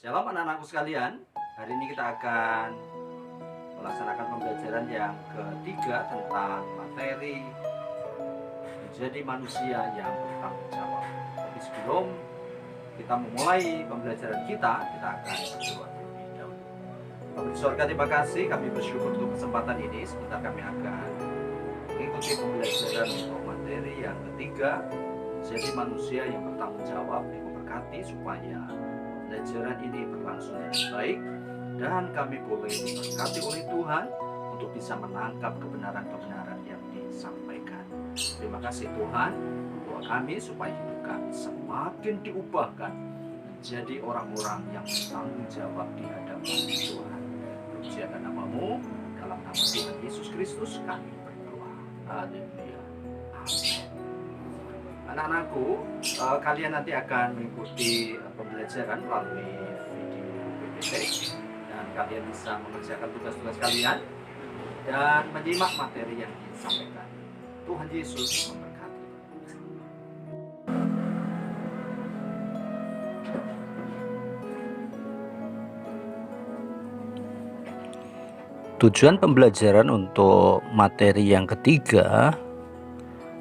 Shalom anak-anakku sekalian. Hari ini kita akan melaksanakan pembelajaran yang ketiga tentang materi menjadi manusia yang bertanggung jawab. Tapi sebelum kita memulai pembelajaran kita akan berdoa terlebih dahulu. Bapa di surga, terima kasih, kami bersyukur untuk kesempatan ini. Sebentar kami akan mengikuti pembelajaran untuk materi yang ketiga, menjadi manusia yang bertanggung jawab. Diberkati supaya pembelajaran ini berlangsung dengan baik dan kami boleh diberkati oleh Tuhan untuk bisa menangkap kebenaran-kebenaran yang disampaikan. Terima kasih Tuhan, doa kami supaya hidup kami semakin diubahkan menjadi orang-orang yang bertanggung jawab di hadapan Tuhan. Pujian namamu, dalam nama Tuhan Yesus Kristus kami berdoa. Haleluya. Amin. Anak-anakku, kalian nanti akan mengikuti pembelajaran melalui video PPT dan kalian bisa mengerjakan tugas-tugas kalian dan menyimak materi yang disampaikan. Tuhan Yesus memberkati. Tujuan pembelajaran untuk materi yang ketiga,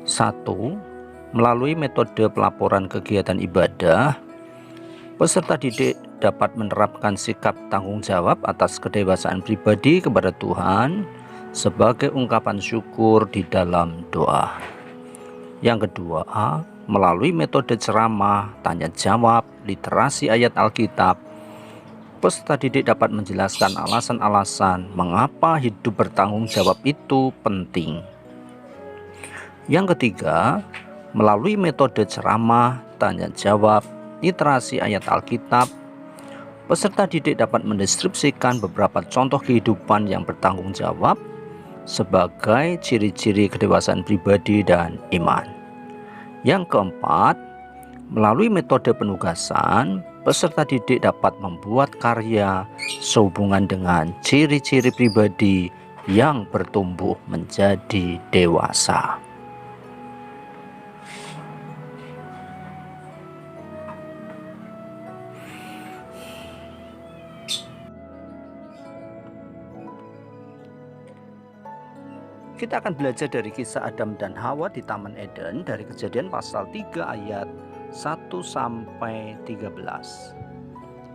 1. Melalui metode pelaporan kegiatan ibadah, peserta didik dapat menerapkan sikap tanggung jawab atas kedewasaan pribadi kepada Tuhan sebagai ungkapan syukur di dalam doa. Yang kedua, melalui metode ceramah, tanya jawab, literasi ayat Alkitab, peserta didik dapat menjelaskan alasan-alasan mengapa hidup bertanggung jawab itu penting. Yang ketiga, melalui metode ceramah, tanya jawab, literasi ayat Alkitab, peserta didik dapat mendeskripsikan beberapa contoh kehidupan yang bertanggung jawab sebagai ciri-ciri kedewasaan pribadi dan iman. Yang keempat, melalui metode penugasan, peserta didik dapat membuat karya sehubungan dengan ciri-ciri pribadi yang bertumbuh menjadi dewasa. Kita akan belajar dari kisah Adam dan Hawa di Taman Eden dari Kejadian pasal 3 ayat 1 sampai 13.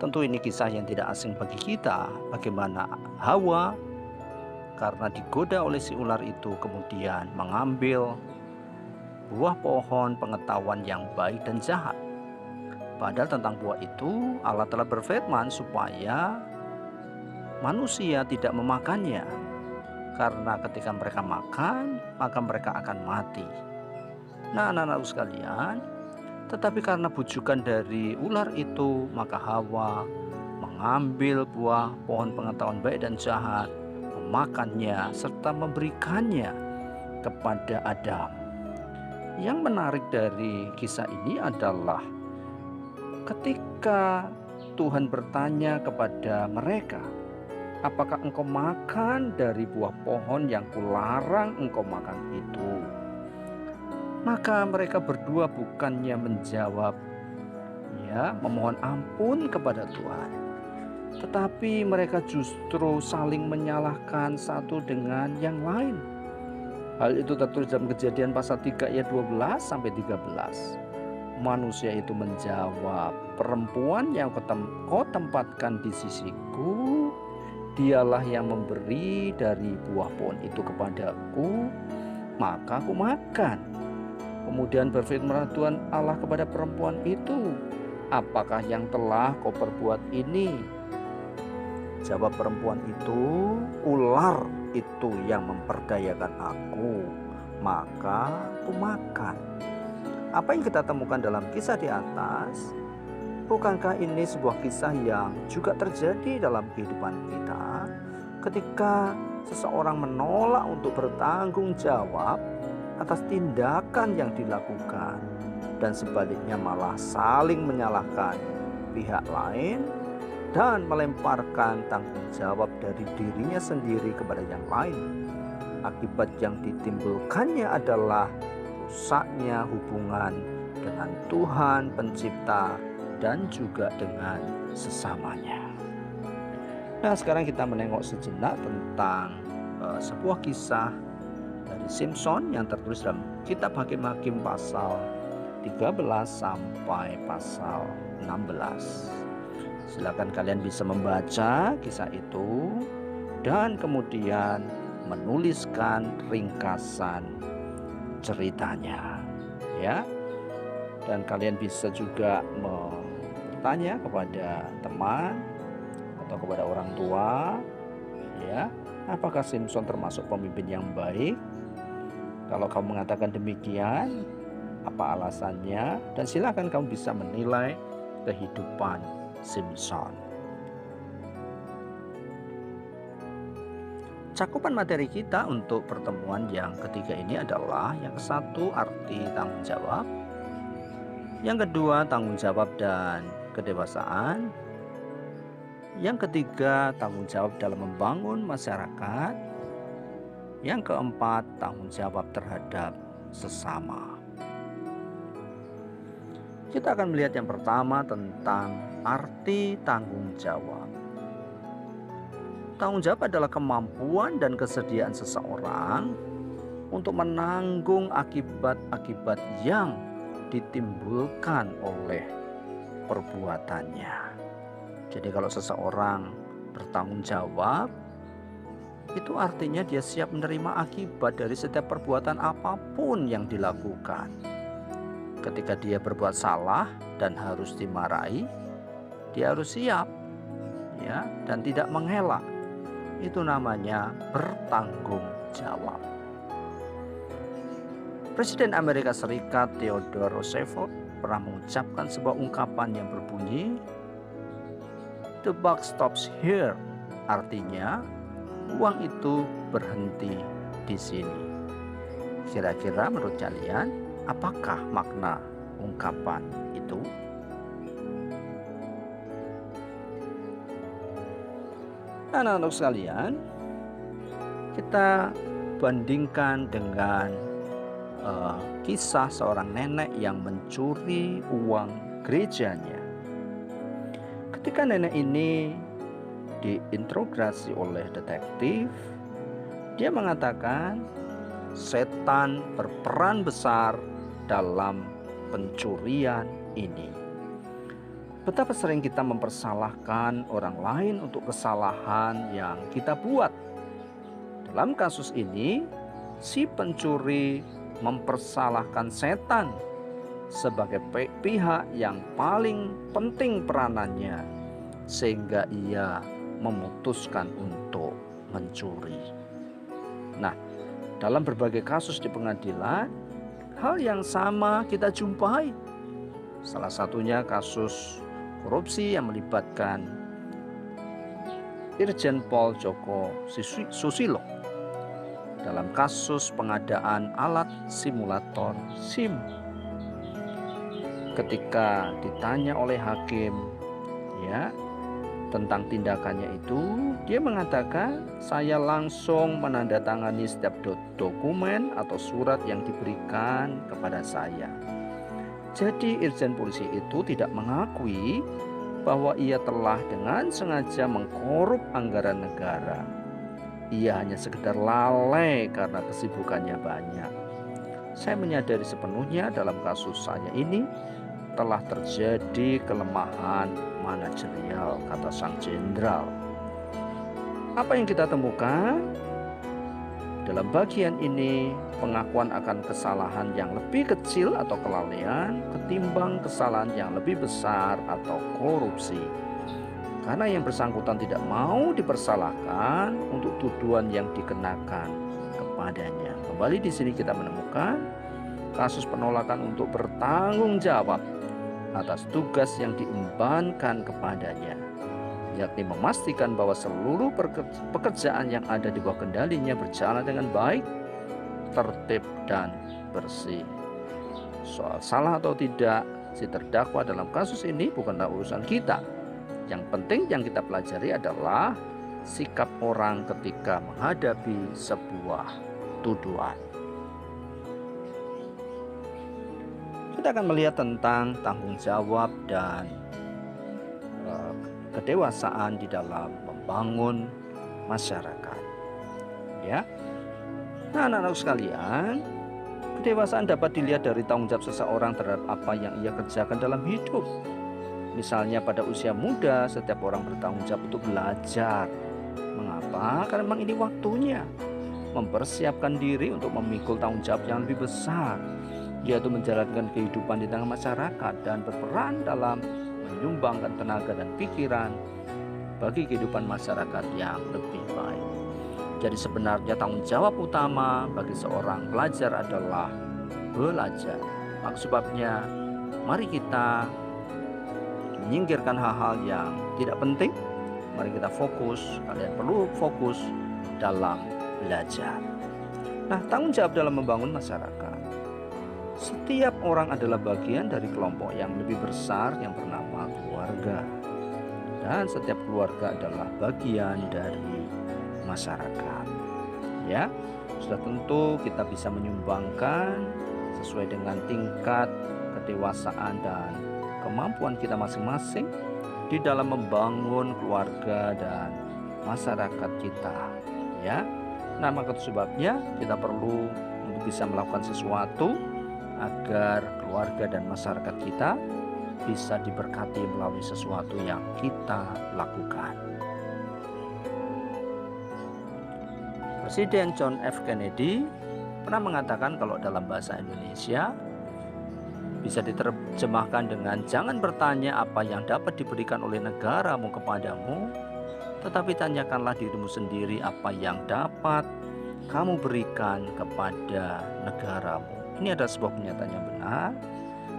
Tentu ini kisah yang tidak asing bagi kita, bagaimana Hawa karena digoda oleh si ular itu kemudian mengambil buah pohon pengetahuan yang baik dan jahat. Padahal tentang buah itu Allah telah berfirman supaya manusia tidak memakannya, karena ketika mereka makan, maka mereka akan mati. Nah, anak-anakku sekalian, tetapi karena bujukan dari ular itu, maka Hawa mengambil buah pohon pengetahuan baik dan jahat, memakannya, serta memberikannya kepada Adam. Yang menarik dari kisah ini adalah ketika Tuhan bertanya kepada mereka, apakah engkau makan dari buah pohon yang kularang engkau makan itu? Maka mereka berdua bukannya menjawab, memohon ampun kepada Tuhan, tetapi mereka justru saling menyalahkan satu dengan yang lain. Hal itu tertulis dalam Kejadian pasal 3 ayat 12 sampai 13. Manusia itu menjawab, perempuan yang kau tempatkan di sisiku, dialah yang memberi dari buah pohon itu kepadaku, maka aku makan. Kemudian berfirman Tuhan Allah kepada perempuan itu, apakah yang telah kau perbuat ini? Jawab perempuan itu, ular itu yang memperdayakan aku, maka aku makan. Apa yang kita temukan dalam kisah di atas? Bukankah ini sebuah kisah yang juga terjadi dalam kehidupan kita ketika seseorang menolak untuk bertanggung jawab atas tindakan yang dilakukan dan sebaliknya malah saling menyalahkan pihak lain dan melemparkan tanggung jawab dari dirinya sendiri kepada yang lain. Akibat yang ditimbulkannya adalah rusaknya hubungan dengan Tuhan Pencipta dan juga dengan sesamanya. Nah, sekarang kita menengok sejenak tentang sebuah kisah dari Simpson yang tertulis dalam kitab Hakim-Hakim pasal 13 sampai pasal 16. Silakan kalian bisa membaca kisah itu dan kemudian menuliskan ringkasan ceritanya, ya. Dan kalian bisa juga bertanya kepada teman atau kepada orang tua, ya, apakah Simpson termasuk pemimpin yang baik? Kalau kamu mengatakan demikian, apa alasannya? Dan silakan kamu bisa menilai kehidupan Simpson. Cakupan materi kita untuk pertemuan yang ketiga ini adalah yang satu, arti tanggung jawab. Yang kedua, tanggung jawab dan kedewasaan. Yang ketiga, tanggung jawab dalam membangun masyarakat. Yang keempat, tanggung jawab terhadap sesama. Kita akan melihat yang pertama tentang arti tanggung jawab. Tanggung jawab adalah kemampuan dan kesediaan seseorang untuk menanggung akibat-akibat yang ditimbulkan oleh perbuatannya. Jadi kalau seseorang bertanggung jawab, itu artinya dia siap menerima akibat dari setiap perbuatan apapun yang dilakukan. Ketika dia berbuat salah dan harus dimarahi, dia harus siap, ya, dan tidak mengelak. Itu namanya bertanggung jawab. Presiden Amerika Serikat Theodore Roosevelt pernah mengucapkan sebuah ungkapan yang berbunyi, "The buck stops here." Artinya, uang itu berhenti di sini. Kira-kira menurut kalian, apakah makna ungkapan itu? Anak-anak sekalian, kita bandingkan dengan kisah seorang nenek yang mencuri uang gerejanya. Ketika nenek ini diinterogasi oleh detektif, dia mengatakan setan berperan besar dalam pencurian ini. Betapa sering kita mempersalahkan orang lain untuk kesalahan yang kita buat. Dalam kasus ini, si pencuri mempersalahkan setan sebagai pihak yang paling penting peranannya, sehingga ia memutuskan untuk mencuri. Nah, dalam berbagai kasus di pengadilan, hal yang sama kita jumpai. Salah satunya kasus korupsi yang melibatkan Irjen Pol Djoko Susilo dalam kasus pengadaan alat simulator SIM. Ketika ditanya oleh hakim, ya, tentang tindakannya itu, dia mengatakan, "Saya langsung menandatangani setiap dokumen atau surat yang diberikan kepada saya." Jadi irjen polisi itu tidak mengakui bahwa ia telah dengan sengaja mengkorup anggaran negara. Ia hanya sekedar lalai karena kesibukannya banyak. Saya menyadari sepenuhnya dalam kasus saya ini telah terjadi kelemahan manajerial, kata sang jenderal. Apa yang kita temukan? Dalam bagian ini, pengakuan akan kesalahan yang lebih kecil atau kelalaian ketimbang kesalahan yang lebih besar atau korupsi. Karena yang bersangkutan tidak mau dipersalahkan untuk tuduhan yang dikenakan kepadanya. Kembali di sini kita menemukan kasus penolakan untuk bertanggung jawab atas tugas yang diembankan kepadanya, yakni memastikan bahwa seluruh pekerjaan yang ada di bawah kendalinya berjalan dengan baik, tertib, dan bersih. Soal salah atau tidak si terdakwa dalam kasus ini bukanlah urusan kita. Yang penting yang kita pelajari adalah sikap orang ketika menghadapi sebuah tuduhan. Kita akan melihat tentang tanggung jawab dan kedewasaan di dalam membangun masyarakat. Ya. Nah, anak-anak sekalian, kedewasaan dapat dilihat dari tanggung jawab seseorang terhadap apa yang ia kerjakan dalam hidup. Misalnya pada usia muda, setiap orang bertanggung jawab untuk belajar. Mengapa? Karena memang ini waktunya. Mempersiapkan diri untuk memikul tanggung jawab yang lebih besar, yaitu menjalankan kehidupan di tengah masyarakat dan berperan dalam menyumbangkan tenaga dan pikiran bagi kehidupan masyarakat yang lebih baik. Jadi sebenarnya tanggung jawab utama bagi seorang pelajar adalah belajar. Maka sebabnya mari kita menyingkirkan hal-hal yang tidak penting. Mari kita fokus, kalian perlu fokus dalam belajar. Nah, tanggung jawab dalam membangun masyarakat. Setiap orang adalah bagian dari kelompok yang lebih besar yang bernama keluarga. Dan setiap keluarga adalah bagian dari masyarakat. Ya, sudah tentu kita bisa menyumbangkan sesuai dengan tingkat kedewasaan dan kemampuan kita masing-masing di dalam membangun keluarga dan masyarakat kita. Ya, nah maka itu sebabnya kita perlu untuk bisa melakukan sesuatu agar keluarga dan masyarakat kita bisa diberkati melalui sesuatu yang kita lakukan. Presiden John F. Kennedy pernah mengatakan kalau dalam bahasa Indonesia bisa diterjemahkan dengan jangan bertanya apa yang dapat diberikan oleh negaramu kepadamu, tetapi tanyakanlah dirimu sendiri apa yang dapat kamu berikan kepada negaramu. Ini adalah sebuah pernyataan yang benar.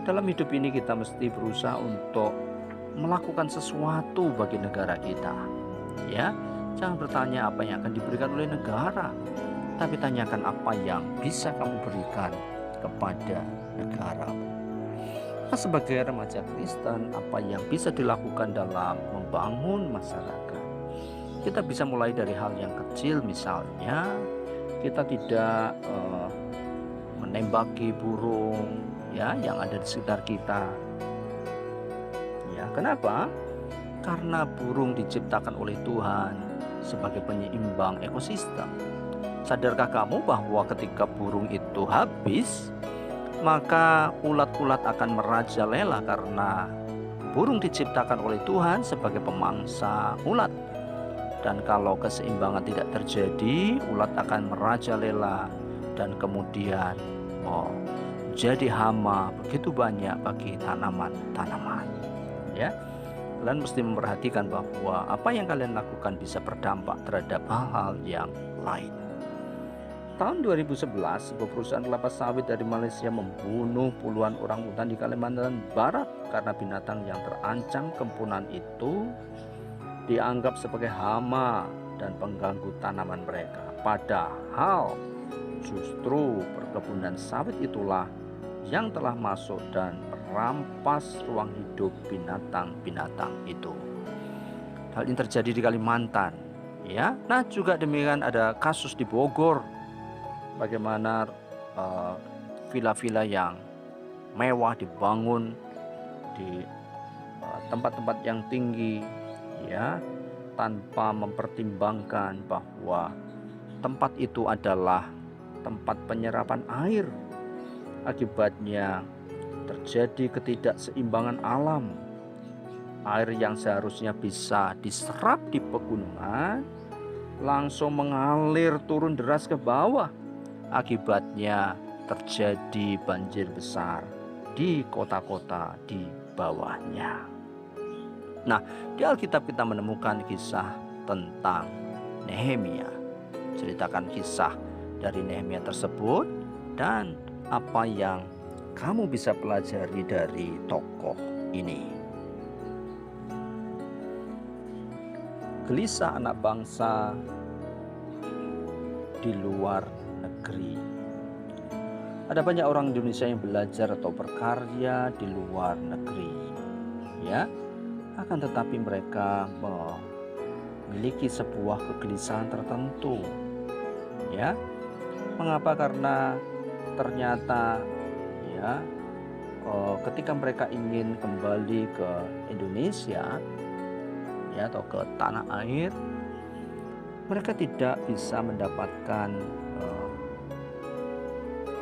Dalam hidup ini kita mesti berusaha untuk melakukan sesuatu bagi negara kita. Ya, jangan bertanya apa yang akan diberikan oleh negara, tapi tanyakan apa yang bisa kamu berikan kepada negaramu. Nah, sebagai remaja Kristen, apa yang bisa dilakukan dalam membangun masyarakat? Kita bisa mulai dari hal yang kecil, misalnya kita tidak menembaki burung ya yang ada di sekitar kita. Ya, kenapa? Karena burung diciptakan oleh Tuhan sebagai penyeimbang ekosistem. Sadarkah kamu bahwa ketika burung itu habis, maka ulat-ulat akan merajalela karena burung diciptakan oleh Tuhan sebagai pemangsa ulat. Dan kalau keseimbangan tidak terjadi, ulat akan merajalela dan kemudian jadi hama begitu banyak bagi tanaman-tanaman. Ya, kalian mesti memperhatikan bahwa apa yang kalian lakukan bisa berdampak terhadap hal-hal yang lain. Tahun 2011, sebuah perusahaan kelapa sawit dari Malaysia membunuh puluhan orang hutan di Kalimantan Barat karena binatang yang terancam kepunahan itu dianggap sebagai hama dan pengganggu tanaman mereka. Padahal justru perkebunan sawit itulah yang telah masuk dan merampas ruang hidup binatang-binatang itu. Hal ini terjadi di Kalimantan. Ya, nah juga demikian ada kasus di Bogor. Bagaimana villa-villa yang mewah dibangun di tempat-tempat yang tinggi, ya, tanpa mempertimbangkan bahwa tempat itu adalah tempat penyerapan air. Akibatnya terjadi ketidakseimbangan alam. Air yang seharusnya bisa diserap di pegunungan langsung mengalir turun deras ke bawah. Akibatnya terjadi banjir besar di kota-kota di bawahnya. Nah, di Alkitab kita menemukan kisah tentang Nehemia. Ceritakan kisah dari Nehemia tersebut dan apa yang kamu bisa pelajari dari tokoh ini. Gelisah anak bangsa di luar negeri. Ada banyak orang Indonesia yang belajar atau berkarya di luar negeri, ya. Akan tetapi mereka memiliki sebuah kegelisahan tertentu, ya. Mengapa? Karena ternyata, ya, ketika mereka ingin kembali ke Indonesia, ya, atau ke tanah air, mereka tidak bisa mendapatkan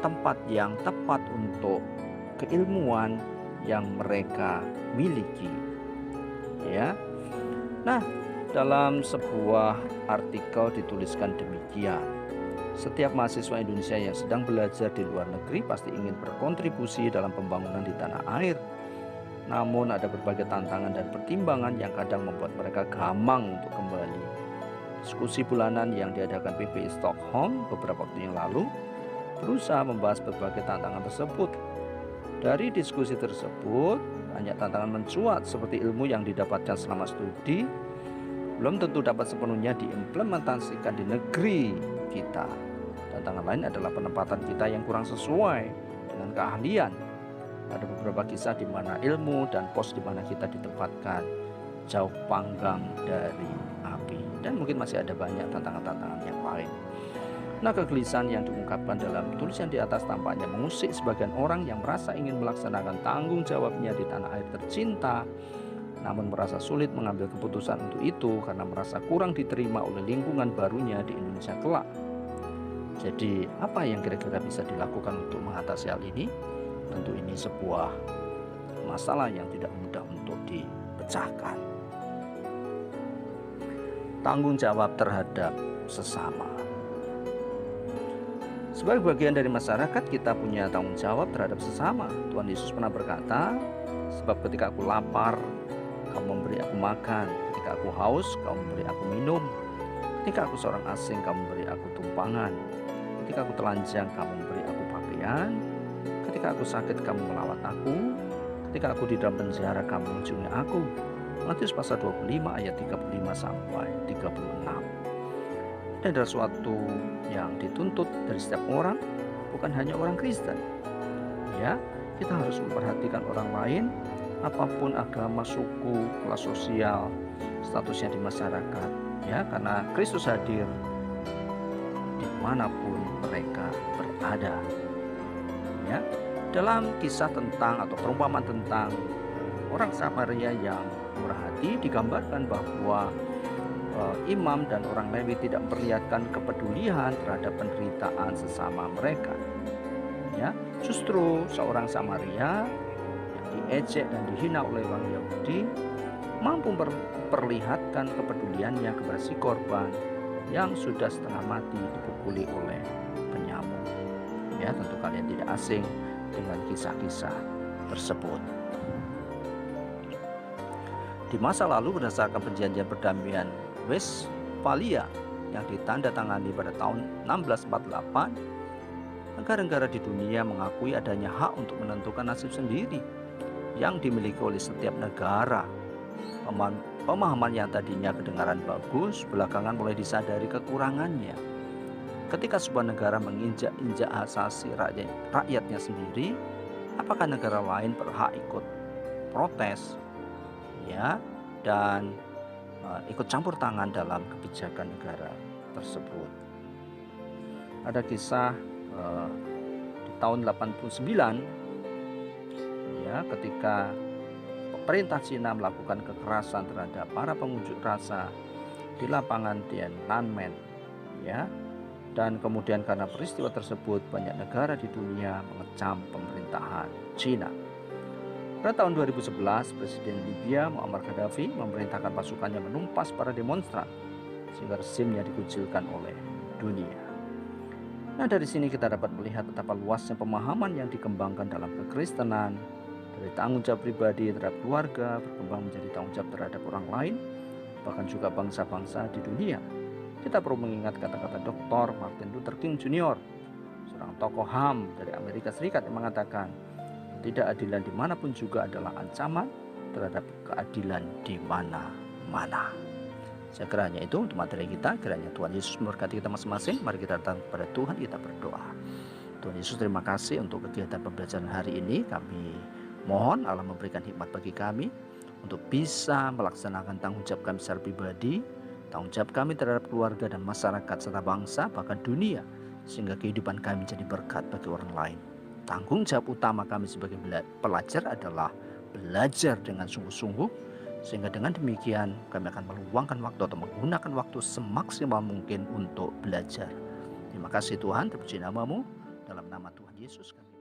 tempat yang tepat untuk keilmuan yang mereka miliki, ya. Nah, dalam sebuah artikel dituliskan demikian: setiap mahasiswa Indonesia yang sedang belajar di luar negeri pasti ingin berkontribusi dalam pembangunan di tanah air. Namun ada berbagai tantangan dan pertimbangan yang kadang membuat mereka gamang untuk kembali. Diskusi bulanan yang diadakan PPI Stockholm beberapa waktu yang lalu berusaha membahas berbagai tantangan tersebut. Dari diskusi tersebut, banyak tantangan mencuat seperti ilmu yang didapatkan selama studi belum tentu dapat sepenuhnya diimplementasikan di negeri kita. Tantangan lain adalah penempatan kita yang kurang sesuai dengan keahlian. Ada beberapa kisah di mana ilmu dan pos di mana kita ditempatkan jauh panggang dari api. Dan mungkin masih ada banyak tantangan-tantangan yang lain. Nah, kegelisahan yang diungkapkan dalam tulisan di atas tampaknya mengusik sebagian orang yang merasa ingin melaksanakan tanggung jawabnya di tanah air tercinta, namun merasa sulit mengambil keputusan untuk itu karena merasa kurang diterima oleh lingkungan barunya di Indonesia kelak. Jadi, apa yang kira-kira bisa dilakukan untuk mengatasi hal ini? Tentu ini sebuah masalah yang tidak mudah untuk dipecahkan. Tanggung jawab terhadap sesama. Sebagai bagian dari masyarakat, kita punya tanggung jawab terhadap sesama. Tuhan Yesus pernah berkata, sebab ketika aku lapar, kamu memberi aku makan. Ketika aku haus, kamu memberi aku minum. Ketika aku seorang asing, kamu memberi aku tumpangan. Ketika aku telanjang, kamu memberi aku pakaian. Ketika aku sakit, kamu melawat aku. Ketika aku di dalam penjara, kamu mengunjungi aku. Matius pasal 25 ayat 35 sampai 36. Ini adalah suatu yang dituntut dari setiap orang, bukan hanya orang Kristen. Ya, kita harus memperhatikan orang lain, apapun agama, suku, kelas sosial, statusnya di masyarakat. Ya, karena Kristus hadir dimanapun mereka berada. Ya, dalam kisah tentang atau perumpamaan tentang orang Samaria yang murah hati digambarkan bahwa imam dan orang Lewi tidak memperlihatkan kepedulian terhadap penderitaan sesama mereka. Ya, justru seorang Samaria yang diejek dan dihina oleh orang Yahudi mampu memperlihatkan kepeduliannya kepada si korban yang sudah setengah mati dipukuli oleh penyamuk. Ya, tentu kalian tidak asing dengan kisah-kisah tersebut. Di masa lalu, berdasarkan perjanjian perdamaian Westphalia yang ditandatangani pada tahun 1648, negara-negara di dunia mengakui adanya hak untuk menentukan nasib sendiri yang dimiliki oleh setiap negara. Pemahaman yang tadinya kedengaran bagus, belakangan mulai disadari kekurangannya. Ketika sebuah negara menginjak-injak hak asasi rakyatnya sendiri, apakah negara lain berhak ikut protes, ya, dan ikut campur tangan dalam kebijakan negara tersebut? Ada kisah di tahun 89, ya, ketika pemerintah Cina melakukan kekerasan terhadap para pengunjuk rasa di lapangan Tiananmen, ya, dan kemudian karena peristiwa tersebut banyak negara di dunia mengecam pemerintahan Cina. Pada tahun 2011, Presiden Libya Muammar Gaddafi memerintahkan pasukannya menumpas para demonstran sehingga rezimnya dikucilkan oleh dunia. Nah, dari sini kita dapat melihat betapa luasnya pemahaman yang dikembangkan dalam kekristenan, dari tanggung jawab pribadi terhadap keluarga berkembang menjadi tanggung jawab terhadap orang lain, bahkan juga bangsa-bangsa di dunia. Kita perlu mengingat kata-kata Dr. Martin Luther King Jr., seorang tokoh HAM dari Amerika Serikat, yang mengatakan, ketidakadilan dimanapun juga adalah ancaman terhadap keadilan di mana-mana. Saya kiranya itu untuk materi kita. Kiranya Tuhan Yesus memberkati kita masing-masing. Mari kita datang kepada Tuhan, kita berdoa. Tuhan Yesus, terima kasih untuk kegiatan pembelajaran hari ini. Kami mohon Allah memberikan hikmat bagi kami untuk bisa melaksanakan tanggung jawab kami secara pribadi, tanggung jawab kami terhadap keluarga dan masyarakat serta bangsa bahkan dunia, sehingga kehidupan kami menjadi berkat bagi orang lain. Tanggung jawab utama kami sebagai pelajar adalah belajar dengan sungguh-sungguh Sehingga dengan demikian kami akan meluangkan waktu atau menggunakan waktu semaksimal mungkin untuk belajar. Terima kasih Tuhan, terpuji namamu. Dalam nama Tuhan Yesus kami